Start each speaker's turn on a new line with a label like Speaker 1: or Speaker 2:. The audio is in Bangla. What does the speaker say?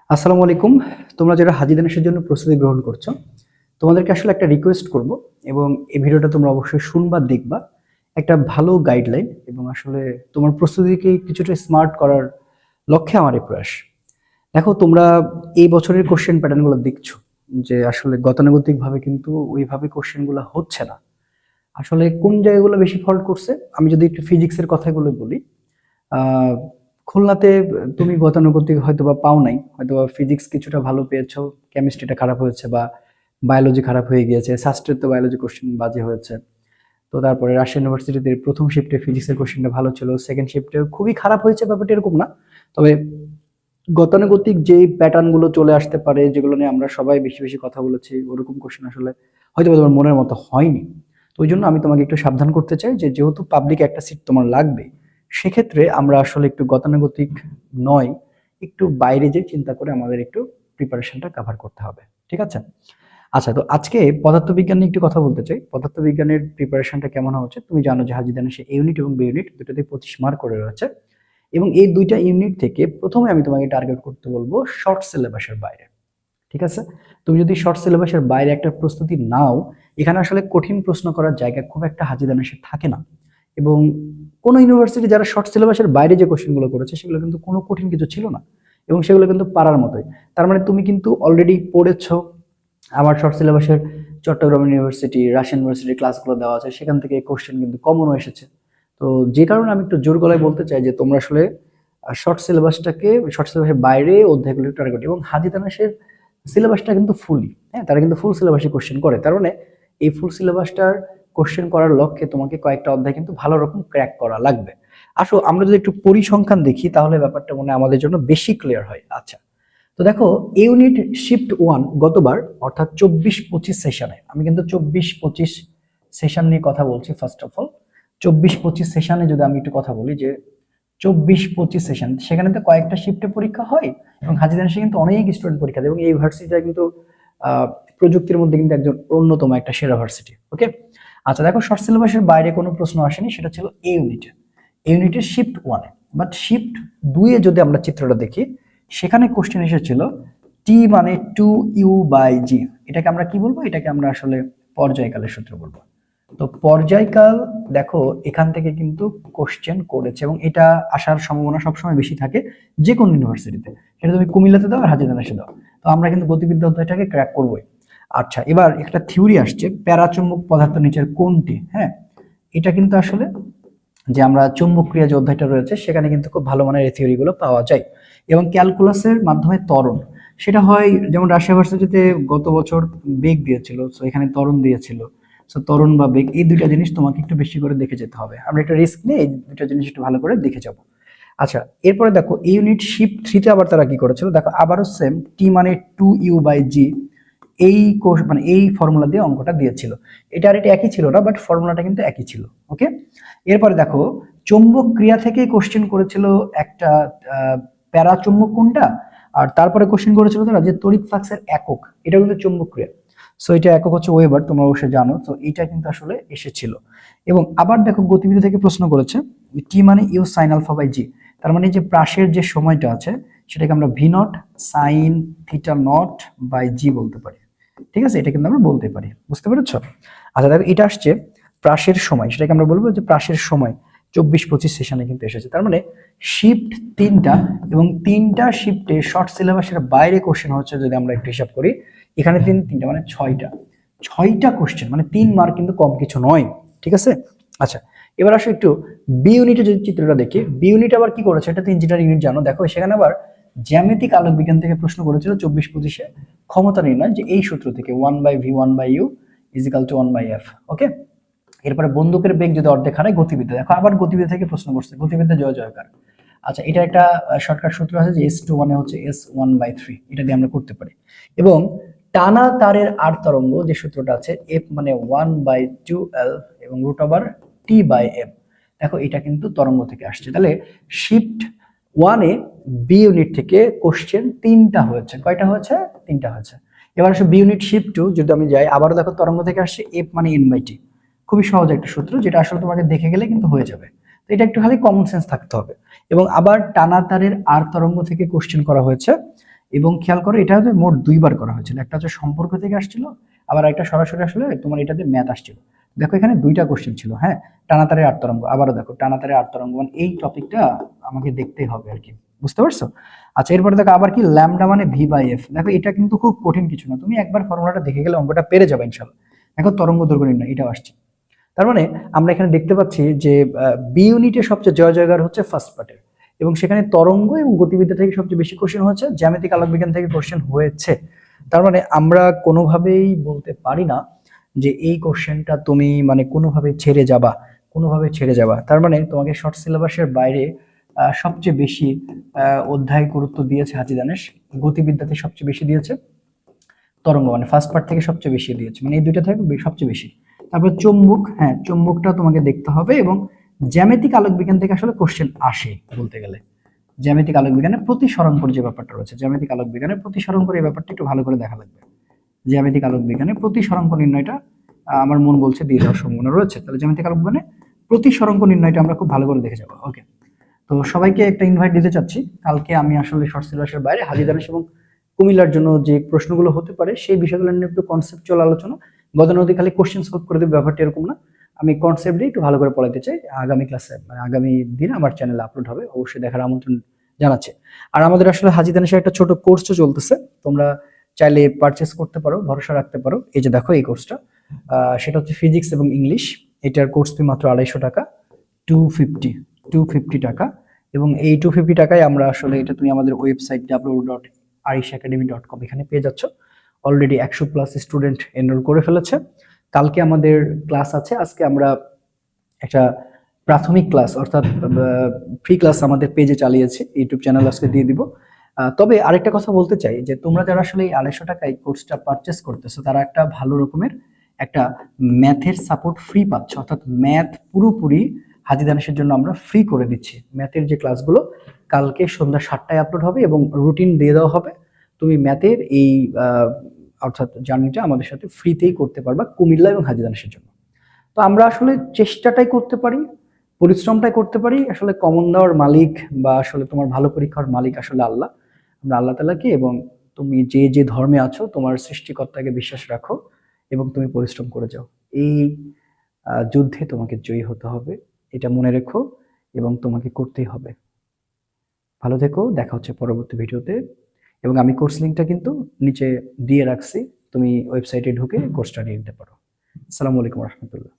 Speaker 1: আসসালামু আলাইকুম। তোমরা যারা হাজি দানেশের জন্য প্রস্তুতি গ্রহণ করছো, তোমাদেরকে আসলে একটা রিকোয়েস্ট করব এবং এই ভিডিওটা তোমরা অবশ্যই শুনবা, দেখবা। একটা ভালো গাইডলাইন এবং আসলে তোমার প্রস্তুতিকে কিছুটা স্মার্ট করার লক্ষ্যে আমার এই প্রয়াস। দেখো, তোমরা এই বছরের কোশ্চেন প্যাটার্নগুলো দেখছো যে আসলে গতানুগতিকভাবে কিন্তু ওইভাবে কোশ্চেনগুলো হচ্ছে না। আসলে কোন জায়গাগুলো বেশি ফল্ট করছে, আমি যদি একটু ফিজিক্সের কথাগুলো বলি। আহ, খুলনাতে তুমি গতানুগতিক হয়তো বা পাও নাই, হয়তো বা ফিজিক্স কিছুটা ভালো পেয়েছো, কেমিস্ট্রিটা খারাপ হয়েছে বা বায়োলজি খারাপ হয়ে গিয়েছে, শাস্ত্রের তো বায়োলজি কোশ্চেন বাজে হয়েছে। তো তারপরে রাজশাহী ইউনিভার্সিটিতে প্রথম শিফটে ফিজিক্সের কোশ্চেনটা ভালো ছিল, সেকেন্ড শিফটে খুবই খারাপ হয়েছে, ব্যাপারটা এরকম না। তবে গতানুগতিক যে প্যাটার্ন গুলো চলে আসতে পারে, যেগুলো নিয়ে আমরা সবাই বেশি বেশি কথা বলেছি, ওরকম কোশ্চেন আসলে হয়তো বা তোমার মনের মতো হয়নি। তো ওই জন্য আমি তোমাকে একটু সাবধান করতে চাই যে যেহেতু পাবলিক একটা সিট তোমার লাগবে, সেক্ষেত্রে আমরা আসলে একটু গতানুগতিক নয়, একটু বাইরে যে চিন্তা করে আমাদের একটু প্রিপারেশনটা কভার করতে হবে। ঠিক আছে? আচ্ছা, তো আজকে পদার্থবিজ্ঞান নিয়ে একটু কথা বলতে চাই। পদার্থবিজ্ঞানের প্রিপারেশনটা কেমন হচ্ছে, তুমি জানো যে হাজি দানেশে এ ইউনিট এবং বি ইউনিট দুটোতে 25 মার্ক করে রয়েছে। এবং এই দুইটা ইউনিট থেকে প্রথমে আমি তোমাকে টার্গেট করতে বলবো শর্ট সিলেবাসের বাইরে। ঠিক আছে? তুমি যদি শর্ট সিলেবাসের বাইরে একটা প্রস্তুতি নাও, এখানে আসলে কঠিন প্রশ্ন করার জায়গা খুব একটা হাজি দানেশে থাকে না। এবং কোনো ইউনিভার্সিটি যারা শর্ট সিলেবাসের বাইরে যে কোশ্চেনগুলো করেছে, সেগুলো কিন্তু কোনো কঠিন কিছু ছিল না এবং সেগুলো কিন্তু পারার মতোই। তার মানে তুমি কিন্তু অলরেডি পড়েছো। আমার শর্ট সিলেবাসের চট্টগ্রাম ইউনিভার্সিটি, রাজশাহী ইউনিভার্সিটির ক্লাসগুলো দেওয়া আছে, সেখান থেকে কোশ্চেন কিন্তু কমনও এসেছে। তো যে কারণে আমি একটু জোর গলায় বলতে চাই যে তোমরা আসলে শর্ট সিলেবাসের বাইরে অধ্যায়গুলো টার্গেট, এবং হাজি তানাসের সিলেবাসটা কিন্তু ফুলি, হ্যাঁ, তারা কিন্তু ফুল সিলেবাসে কোশ্চেন করে। তার মানে এই ফুল সিলেবাসটার কোশ্চেন করার লক্ষ্যে তোমাকে কয়েকটা অধ্যায় কিন্তু ভালো রকম ক্র্যাক করা লাগবে। আসো আমরা যদি একটু পরিসংখ্যান দেখি, তাহলে ব্যাপারটা মনে হয় আমাদের জন্য বেশি ক্লিয়ার হয়। আচ্ছা, তো দেখো, ইউনিট শিফট 1 গতবার অর্থাৎ 24-25 সেশনে, আমি কিন্তু 24-25 সেশন নিয়ে কথা বলছি। ফার্স্ট অফ অল 24-25 সেশনে যদি আমি একটু কথা বলি, যে 24-25 সেশন, সেখানে তো কয়েকটা শিফটে পরীক্ষা হয় এবং হাজি দানেশে কিন্তু অনেক স্টুডেন্ট পরীক্ষা দেয় এবং এই ইউনিভার্সিটিটা কিন্তু প্রযুক্তির মধ্যে কিন্তু একজন অন্যতম একটা সেরা ভার্সিটি। ওকে। আচ্ছা, দেখো, শর্ট সিলেবাসের বাইরে কোনো প্রশ্ন আসেনি, সেটা ছিল এই ইউনিটে, এই ইউনিটের শিফট 1-এ। বাট শিফট 2-এ যদি আমরা চিত্রটা দেখি, সেখানে কোশ্চেন এসেছিল টি মানে 2u/g। এটাকে আমরা কি বলবো? এটাকে আমরা আসলে পর্যায়কালের সূত্র বলবো। তো পর্যায়কাল, দেখো এখান থেকে কিন্তু কোশ্চেন করেছে এবং এটা আসার সম্ভাবনা সবসময় বেশি থাকে যে কোনো ইউনিভার্সিটিতে, সেটা তুমি কুমিল্লাতে দাও আর হাজি দানেশে দাও। তো আমরা কিন্তু গতিবিদ্যা অধ্যায়টাকে ক্র্যাক করবোই। আচ্ছা, এবার একটা থিওরি আসছে, প্যারাচুম্বক পদার্থ নিচের কোনটি? হ্যাঁ, এটা কিন্তু আসলে যে আমরা চুম্বক ক্রিয়া যে অধ্যায়টা রয়েছে, সেখানে কিন্তু খুব ভালো মানের এই থিওরি গুলো পাওয়া যায় এবং ক্যালকুলাসের মাধ্যমে ত্বরণ, সেটা হয় যেমন রাজশাহী ইউনিভার্সিটিতে গত বছর বেগ দিয়েছিল, সো এখানে ত্বরণ দিয়েছিল। সো ত্বরণ বা বেগ, এই দুইটা জিনিস তোমাকে একটু বেশি করে দেখে যেতে হবে। আমরা একটা রিস্ক নিয়ে এই দুইটা জিনিস একটু ভালো করে দেখে যাব। আচ্ছা, এরপরে দেখো ইউনিট শিফট 3-তে আবার তারা কি করেছিল, দেখো আবারও সেম, টি মানে 2u/g, এই কোর্স মানে এই ফর্মুলা দিয়ে অঙ্কটা দিয়েছিল। এটা আর এটা একই ছিল না, বাট ফর্মুলাটা কিন্তু একই ছিল। ওকে। এরপরে দেখো, চৌম্বক ক্রিয়া থেকে কোশ্চেন করেছিল একটা, প্যারাচুম্বক কোনটা, আর তারপরে কোশ্চেন করেছিল তারা যে তড়িৎ ফ্লাক্সের একক, এটা কিন্তু চৌম্বক ক্রিয়া। সো এটা একক হচ্ছে ওয়েবার, তোমরা অবশ্যই জানো। তো এটা কিন্তু আসলে এসেছিল। এবং আবার দেখো গতিবিধি থেকে প্রশ্ন করেছে টি মানে ইউ সাইন আলফা/জি। তার মানে যে প্রাসের যে সময়টা আছে, সেটাকে আমরা V naught sine theta naught by G বলতে পারি। ঠিক আছে? এটা কিন্তু আমরা বলতে পারি। বুঝতে পেরেছো? আচ্ছা, দেখো এটা আসছে প্রাসের সময়, সেটাকে আমরা বলবো যে প্রাসের সময় 24-25 সেশনে কিন্তু এসেছে। তার মানে শিফট 3টা এবং 3টা শিফটে শর্ট সিলেবাসের বাইরে কোশ্চেন হচ্ছে, যদি আমরা একটু হিসাব করি, এখানে 3-3টা মানে 6টা কোশ্চেন, মানে 3 মার্ক কিন্তু কম কিছু নয়। ঠিক আছে? আচ্ছা, এবার আসো একটু বি ইউনিটে যদি চিত্রটা দেখি, বি ইউনিট আবার কি করেছে, এটা তো ইঞ্জিনিয়ারিং ইউনিট, জানো। দেখো সেখানে আবার জ্যামিতিক আলোক বিজ্ঞান থেকে প্রশ্ন করেছিল 24-25-এ, ক্ষমতা নির্ণয়, যে এই সূত্র থেকে 1/v1/u = 1/f। ওকে। এরপরে বন্দুকের বেগ যদি অর্ধেক হারায়, গতিবিদ্যা, দেখো আবার গতিবিদ্যা থেকে প্রশ্ন করছে, গতিবিদ্যা জয় জয়কার। আচ্ছা, এটা একটা শর্টকাট সূত্র আছে যে s2 মানে হচ্ছে s1/3, এটা দিয়ে আমরা করতে পারি। এবং টানা তারের আর তরঙ্গ যে সূত্রটা আছে, f মানে 1/2l এবং √t/m, দেখো এটা কিন্তু তরঙ্গ থেকে আসছে। তাহলে শিফট 1-এ বি ইউনিট থেকে কোশ্চেন 3টা হয়েছে। কয়টা হয়েছে? 3টা হয়েছে। এবার আসলে বি ইউনিট শিফট 2 যদি আমি যাই, আবারও দেখো তরঙ্গ থেকে আসছে f মানে n/t। খুবই সহজ একটা সূত্র, যেটা আসলে তোমাকে দেখে গেলে কিন্তু হয়ে যাবে। তো এটা একটু খালি কমন সেন্স থাকতে হবে। এবং আবার টানা তারের আর তরঙ্গ থেকে কোশ্চেন করা হয়েছে, এবং খেয়াল করো এটা হচ্ছে মোট দুইবার করা হয়েছিল, একটা হচ্ছে সম্পর্ক থেকে আসছিল, আবার একটা সরাসরি আসলে তোমার এটাতে ম্যাথ আসছিল। দেখো এখানে দুইটা কোশ্চেন ছিল, হ্যাঁ, টানাতারের আট তরঙ্গ, আবারও দেখো টানাতারের আট তরঙ্গ, মানে এই টপিকটা আমাকে দেখতেই হবে আর কি, বুঝতে পারছো? আচ্ছা, এরপরে দেখো আবার কি ল্যামডা মানে ভি বাই এফ। দেখো এটা কিন্তু খুব কঠিন কিছু না, তুমি একবার ফর্মুলাটা দেখে গেলে অঙ্কটা পেরে যাবে ইনশাল্লাহ। দেখো তরঙ্গ দৈর্ঘ্য নির্ণয়, এটাও আসছে। তার মানে আমরা এখানে দেখতে পাচ্ছি যে বি ইউনিটের সবচেয়ে জয় জয়গার হচ্ছে ফার্স্ট পার্টের, এবং সেখানে তরঙ্গ এবং গতিবিদ্যা থেকে সবচেয়ে বেশি কোশ্চেন হয়েছে, জ্যামিতিক আলোকবিজ্ঞান থেকে কোশ্চেন হয়েছে। তার মানে আমরা কোনোভাবেই বলতে পারি না যে এই কোশ্চেনটা তুমি মানে কোনোভাবে ছেড়ে যাবা। তার মানে তোমাকে শর্ট সিলেবাসের বাইরে সবচেয়ে বেশি অধ্যায় গুরুত্ব দিয়েছে হাজি দানেশ, গতিবিদ্যাতে সবচেয়ে বেশি দিয়েছে, তরঙ্গ মানে ফার্স্ট পার্ট থেকে সবচেয়ে বেশি দিয়েছে, মানে এই দুইটা থেকে সবচেয়ে বেশি। তারপর চুম্বক, হ্যাঁ চুম্বকটা তোমাকে দেখতে হবে, এবং জ্যামিতিক আলোকবিজ্ঞান থেকে আসলে কোশ্চেন আসে বলতে গেলে। জ্যামিতিক আলোকবিজ্ঞানের প্রতিসরণ যে ব্যাপারটা রয়েছে, জ্যামিতিক আলোকবিজ্ঞানের প্রতিসরণ এই ব্যাপারটা একটু ভালো করে দেখা লাগবে। জ্যামিতিক আলোকবিজ্ঞানের প্রতিসরণ নির্ণয়টা আমার মন বলছে দিয়ে দেওয়ার সম্ভাবনা রয়েছে, তাহলে জ্যামিতিক আলোকবিজ্ঞানে প্রতিসরণ নির্ণয়টা আমরা খুব ভালো করে দেখে যাবো। ওকে, তো সবাইকে একটা ইনভাইট দিতে চাচ্ছি, কালকে আমি আসলে শর্ট সিলেবাসের বাইরে হাজি দানেশ এবং কুমিল্লার জন্য যে প্রশ্নগুলো হতে পারে সেই বিষয়গুলো নিয়ে একটু কনসেপচুয়াল আলোচনা, গতানুগতিক খালি কোশ্চেন সলভ করে দেবে ব্যাপারটা এরকম না, আমি কনসেপ্ট দিয়ে একটু ভালো করে পড়াতে চাই। আগামী ক্লাসে মানে আগামী দিন আমার চ্যানেলে আপলোড হবে, অবশ্যই দেখার আমন্ত্রণ জানাচ্ছে। আর আমাদের আসলে হাজি দানেশের একটা ছোট কোর্সও চলতেছে, তোমরা চাইলে পারচেস করতে পারো, ভরসা রাখতে পারো। এই যে দেখো এই কোর্সটা, সেটা হচ্ছে ফিজিক্স এবং ইংলিশ, এটার কোর্স ফি মাত্র 250 টাকা, 250 টাকা। এবং এই 250 টাকায় আমরা আসলে এটা তুমি আমাদের ওয়েবসাইট www.arishacademy.com এখানে পেয়ে যাচ্ছ। অলরেডি 100+ স্টুডেন্ট এনরোল করে ফেলেছে। কালকে আমাদের ক্লাস আছে, আজকে আমরা একটা প্রাথমিক ক্লাস অর্থাৎ ফ্রি ক্লাস আমাদের পেজে চালিয়েছি, ইউটিউব চ্যানেল আজকে দিয়ে দিব। তবে আরেকটা কথা বলতে চাই যে তোমরা যারা আসলে এই 250 টাকায় কোর্সটা পারচেস করতেছো, তারা একটা ভালো রকমের একটা ম্যাথের সাপোর্ট ফ্রি পাচ্ছ, অর্থাৎ ম্যাথ পুরোপুরি হাজি দানেশের জন্য আমরা ফ্রি করে দিচ্ছি। ম্যাথের যে ক্লাসগুলো কালকে সন্ধ্যা 7টায় আপলোড হবে এবং রুটিন দিয়ে দেওয়া হবে, তুমি ম্যাথের এই অর্থাৎ জার্নিটা আমাদের সাথে ফ্রিতেই করতে পারবা কুমিল্লা এবং হাজি দানেশের জন্য। তো আমরা আসলে চেষ্টাটাই করতে পারি, পরিশ্রমটাই করতে পারি, আসলে কমন দেওয়ার মালিক বা আসলে তোমার ভালো পরীক্ষার মালিক আসলে আল্লাহ। আমরা আল্লাহ তাআলাকে এবং তুমি যে যে ধর্মে আছো তোমার সৃষ্টিকর্তাকে বিশ্বাস রাখো এবং তুমি পরিশ্রম করে যাও। এই যুদ্ধে তোমাকে জয়ী হতে হবে, এটা মনে রেখো এবং তোমাকে করতেই হবে। ভালো থেকো, দেখা হচ্ছে পরবর্তী ভিডিওতে। এবং আমি কোর্স লিঙ্কটা কিন্তু নিচে দিয়ে রাখছি, তুমি ওয়েবসাইটে ঢুকে কোর্সটা নিয়ে নিতে পারো। আসসালামু আলাইকুম রহমতুল্লাহ।